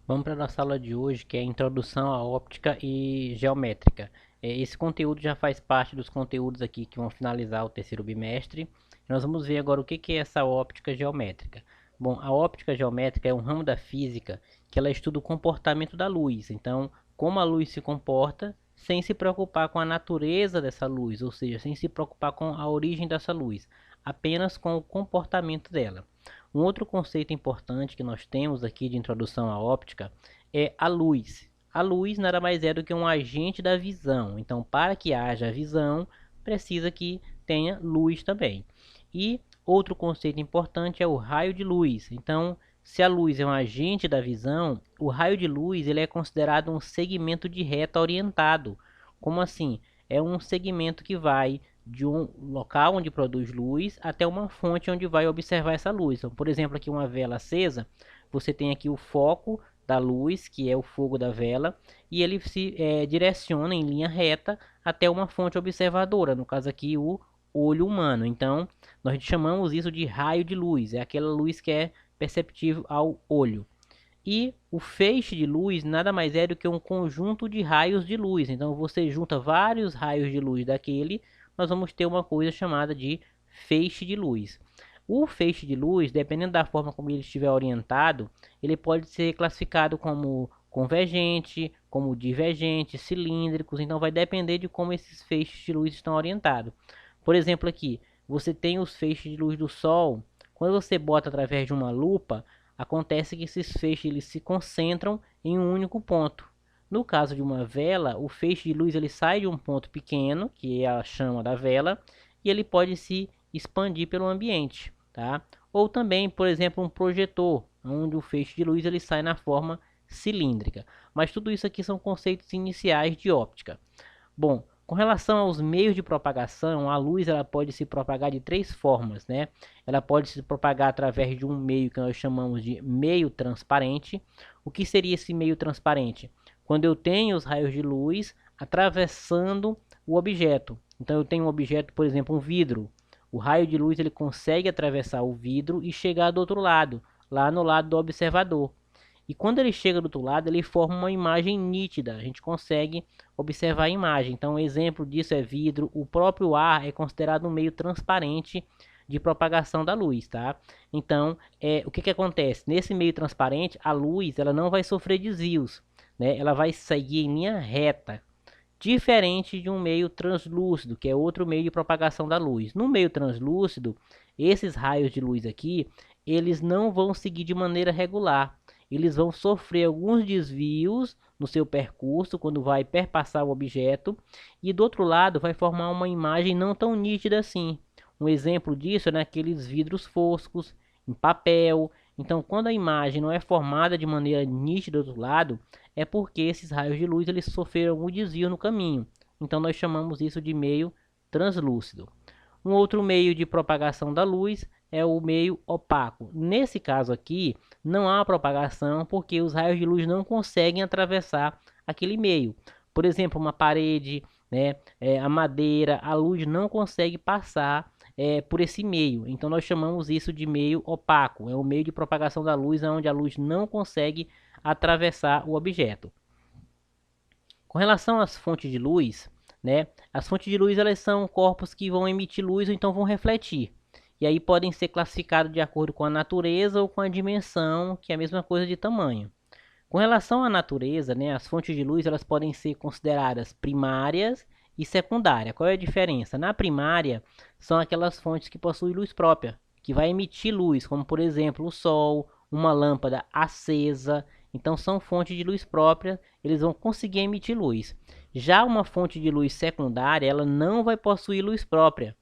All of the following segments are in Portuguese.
Vamos para a nossa aula de hoje, que é a Introdução à Óptica e Geométrica. Esse conteúdo já faz parte dos conteúdos aqui que vão finalizar o terceiro bimestre. Nós vamos ver agora o que é essa óptica geométrica. Bom, a óptica geométrica é um ramo da física que ela estuda o comportamento da luz. Então, como a luz se comporta sem se preocupar com a natureza dessa luz, ou seja, sem se preocupar com a origem dessa luz, apenas com o comportamento dela. Um outro conceito importante que nós temos aqui de introdução à óptica é a luz. A luz nada mais é do que um agente da visão. Então, para que haja visão, precisa que tenha luz também. E outro conceito importante é o raio de luz. Então, se a luz é um agente da visão, o raio de luz ele é considerado um segmento de reta orientado. Como assim? É um segmento que vai de um local onde produz luz até uma fonte onde vai observar essa luz. Então, por exemplo, aqui uma vela acesa, você tem aqui o foco da luz, que é o fogo da vela, e ele se direciona em linha reta até uma fonte observadora, no caso aqui o olho humano. Então, nós chamamos isso de raio de luz, é aquela luz que é perceptível ao olho. E o feixe de luz nada mais é do que um conjunto de raios de luz. Então você junta vários raios de luz daquele, nós vamos ter uma coisa chamada de feixe de luz. O feixe de luz, dependendo da forma como ele estiver orientado, ele pode ser classificado como convergente, como divergente, cilíndricos. Então vai depender de como esses feixes de luz estão orientados. Por exemplo, aqui você tem os feixes de luz do Sol. Quando você bota através de uma lupa, acontece que esses feixes eles se concentram em um único ponto. No caso de uma vela, o feixe de luz ele sai de um ponto pequeno, que é a chama da vela, e ele pode se expandir pelo ambiente, tá? Ou também, por exemplo, um projetor, onde o feixe de luz ele sai na forma cilíndrica. Mas tudo isso aqui são conceitos iniciais de óptica. Bom, com relação aos meios de propagação, a luz ela pode se propagar de três formas, né? Ela pode se propagar através de um meio que nós chamamos de meio transparente. O que seria esse meio transparente? Quando eu tenho os raios de luz atravessando o objeto. Então eu tenho um objeto, por exemplo, um vidro. O raio de luz ele consegue atravessar o vidro e chegar do outro lado, lá no lado do observador. E quando ele chega do outro lado, ele forma uma imagem nítida. A gente consegue observar a imagem. Então, um exemplo disso é vidro. O próprio ar é considerado um meio transparente de propagação da luz, tá? Então, o que acontece? Nesse meio transparente, a luz ela não vai sofrer desvios, né? Ela vai seguir em linha reta, diferente de um meio translúcido, que é outro meio de propagação da luz. No meio translúcido, esses raios de luz aqui, eles não vão seguir de maneira regular. Eles vão sofrer alguns desvios no seu percurso quando vai perpassar o objeto e do outro lado vai formar uma imagem não tão nítida assim. Um exemplo disso é naqueles vidros foscos, em papel. Então, quando a imagem não é formada de maneira nítida do outro lado, é porque esses raios de luz eles sofreram algum desvio no caminho. Então, nós chamamos isso de meio translúcido. Um outro meio de propagação da luz é o meio opaco. Nesse caso aqui, não há propagação porque os raios de luz não conseguem atravessar aquele meio. Por exemplo, uma parede, né, a madeira, a luz não consegue passar por esse meio. Então nós chamamos isso de meio opaco. É o meio de propagação da luz onde a luz não consegue atravessar o objeto. Com relação às fontes de luz, né, as fontes de luz elas são corpos que vão emitir luz ou então vão refletir. E aí podem ser classificados de acordo com a natureza ou com a dimensão, que é a mesma coisa de tamanho. Com relação à natureza, né, as fontes de luz elas podem ser consideradas primárias e secundárias. Qual é a diferença? Na primária, são aquelas fontes que possuem luz própria, que vai emitir luz, como por exemplo o sol, uma lâmpada acesa. Então são fontes de luz própria, eles vão conseguir emitir luz. Já uma fonte de luz secundária, ela não vai possuir luz própria.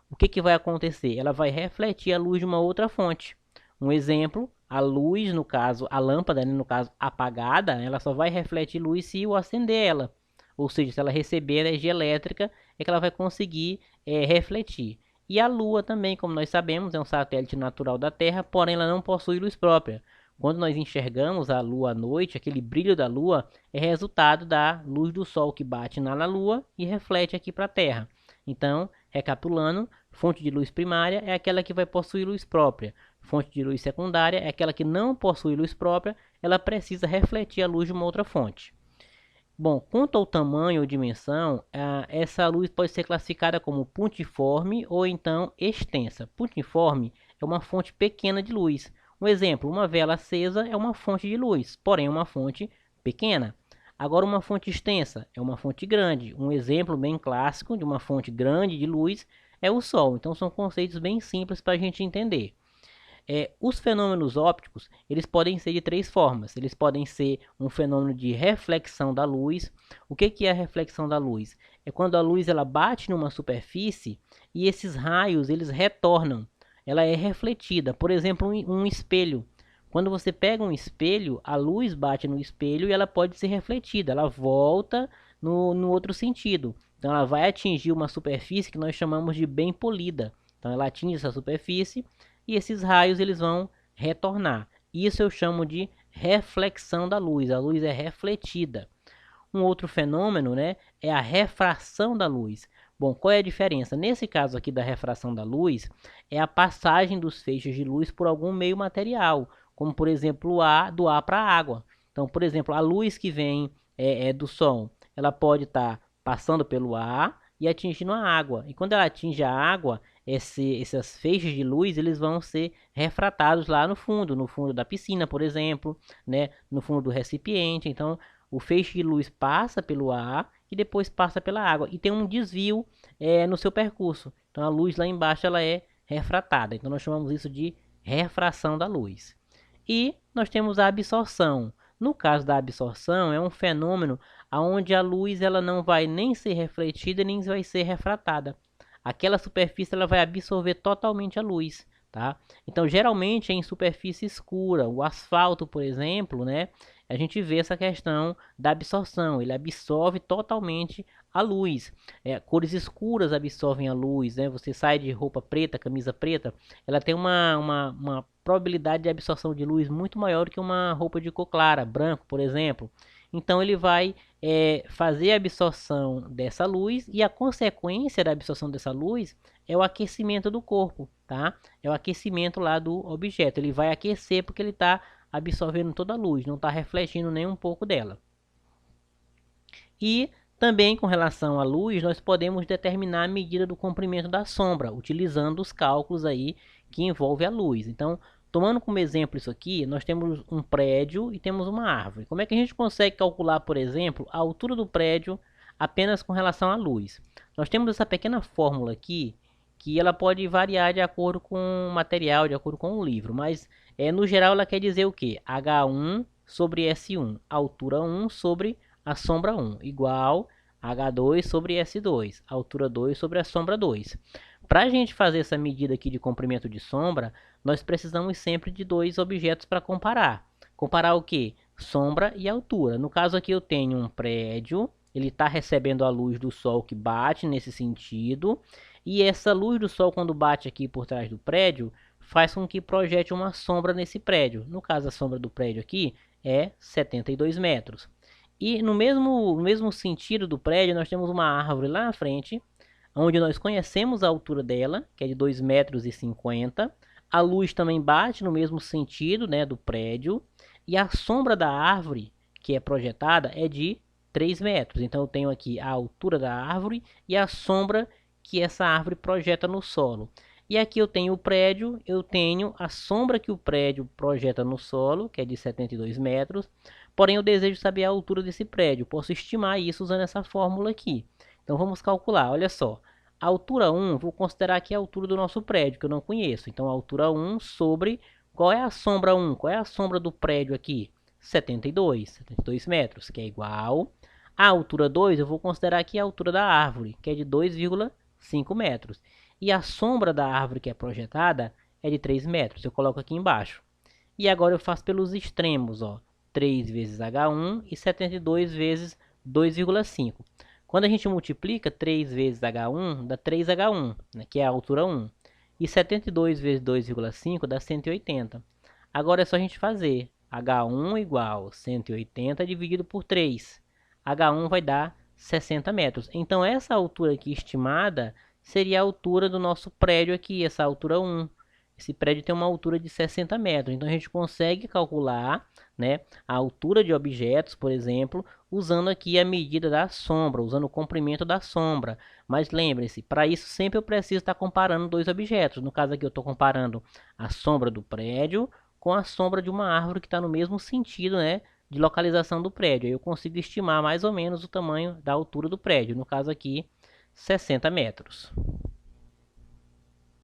O que vai acontecer? Ela vai refletir a luz de uma outra fonte. Um exemplo, a luz, no caso, a lâmpada, né, no caso, apagada, ela só vai refletir luz se eu acender ela. Ou seja, se ela receber energia elétrica, é que ela vai conseguir refletir. E a Lua também, como nós sabemos, é um satélite natural da Terra, porém ela não possui luz própria. Quando nós enxergamos a Lua à noite, aquele brilho da Lua é resultado da luz do Sol que bate na Lua e reflete aqui para a Terra. Então, recapitulando, Fonte de luz primária é aquela que vai possuir luz própria. Fonte de luz secundária é aquela que não possui luz própria, ela precisa refletir a luz de uma outra fonte. Bom, quanto ao tamanho ou dimensão, essa luz pode ser classificada como puntiforme ou então extensa. Puntiforme é uma fonte pequena de luz. Um exemplo, uma vela acesa é uma fonte de luz, porém uma fonte pequena. Agora, uma fonte extensa é uma fonte grande. Um exemplo bem clássico de uma fonte grande de luz é o Sol. Então, são conceitos bem simples para a gente entender. Os fenômenos ópticos, eles podem ser de três formas. Eles podem ser um fenômeno de reflexão da luz. O que é a reflexão da luz? É quando a luz ela bate numa superfície e esses raios eles retornam. Ela é refletida. Por exemplo, um espelho. Quando você pega um espelho, a luz bate no espelho e ela pode ser refletida. Ela volta no outro sentido. Então, ela vai atingir uma superfície que nós chamamos de bem polida. Então, ela atinge essa superfície e esses raios eles vão retornar. Isso eu chamo de reflexão da luz. A luz é refletida. Um outro fenômeno, né, é a refração da luz. Bom, qual é a diferença? Nesse caso aqui da refração da luz, é a passagem dos feixes de luz por algum meio material, como por exemplo do ar para a água. Então, por exemplo, a luz que vem do Sol, ela pode estar passando pelo ar e atingindo a água. E quando ela atinge a água, esses feixes de luz eles vão ser refratados lá no fundo da piscina, por exemplo, né, no fundo do recipiente. Então, o feixe de luz passa pelo ar e depois passa pela água e tem um desvio no seu percurso. Então, a luz lá embaixo ela é refratada. Então, nós chamamos isso de refração da luz. E nós temos a absorção. No caso da absorção, é um fenômeno onde a luz ela não vai nem ser refletida nem vai ser refratada. Aquela superfície ela vai absorver totalmente a luz, tá? Então, geralmente é em superfície escura. O asfalto, por exemplo, né? A gente vê essa questão da absorção. Ele absorve totalmente a luz. Cores escuras absorvem a luz, né? Você sai de roupa preta, camisa preta, ela tem uma probabilidade de absorção de luz muito maior que uma roupa de cor clara, branco, por exemplo. Então ele vai fazer a absorção dessa luz e a consequência da absorção dessa luz é o aquecimento do corpo, tá? É o aquecimento lá do objeto. Ele vai aquecer porque ele está absorvendo toda a luz, não está refletindo nem um pouco dela. E também com relação à luz, nós podemos determinar a medida do comprimento da sombra, utilizando os cálculos aí que envolvem a luz. Então, tomando como exemplo isso aqui, nós temos um prédio e temos uma árvore. Como é que a gente consegue calcular, por exemplo, a altura do prédio apenas com relação à luz? Nós temos essa pequena fórmula aqui, que ela pode variar de acordo com o material, de acordo com o livro, mas no geral ela quer dizer o quê? H1 sobre S1, altura 1 sobre a sombra 1, igual H2 sobre S2, altura 2 sobre a sombra 2. Para a gente fazer essa medida aqui de comprimento de sombra, nós precisamos sempre de dois objetos para comparar. Comparar o que? Sombra e altura. No caso aqui eu tenho um prédio, ele está recebendo a luz do sol que bate nesse sentido, e essa luz do sol quando bate aqui por trás do prédio, faz com que projete uma sombra nesse prédio. No caso a sombra do prédio aqui é 72 metros. E no mesmo sentido do prédio, nós temos uma árvore lá na frente, onde nós conhecemos a altura dela, que é de 2,50 m. A luz também bate no mesmo sentido, né, do prédio. E a sombra da árvore, que é projetada, é de 3 metros. Então eu tenho aqui a altura da árvore e a sombra que essa árvore projeta no solo. E aqui eu tenho o prédio, eu tenho a sombra que o prédio projeta no solo, que é de 72 metros. Porém, eu desejo saber a altura desse prédio. Posso estimar isso usando essa fórmula aqui. Então, vamos calcular. Olha só. A altura 1, vou considerar aqui a altura do nosso prédio, que eu não conheço. Então, a altura 1 sobre... Qual é a sombra 1? Qual é a sombra do prédio aqui? 72 metros, que é igual... A altura 2, eu vou considerar aqui a altura da árvore, que é de 2,5 metros. E a sombra da árvore que é projetada é de 3 metros. Eu coloco aqui embaixo. E agora eu faço pelos extremos, ó. 3 vezes H1 e 72 vezes 2,5. Quando a gente multiplica 3 vezes H1, dá 3H1, né, que é a altura 1. E 72 vezes 2,5 dá 180. Agora é só a gente fazer H1 igual 180 dividido por 3. H1 vai dar 60 metros. Então essa altura aqui estimada seria a altura do nosso prédio aqui, essa altura 1. Esse prédio tem uma altura de 60 metros, então a gente consegue calcular, né, a altura de objetos, por exemplo, usando aqui a medida da sombra, usando o comprimento da sombra. Mas lembre-se, para isso sempre eu preciso estar comparando dois objetos. No caso aqui eu estou comparando a sombra do prédio com a sombra de uma árvore que está no mesmo sentido, né, de localização do prédio. Aí eu consigo estimar mais ou menos o tamanho da altura do prédio. No caso aqui, 60 metros.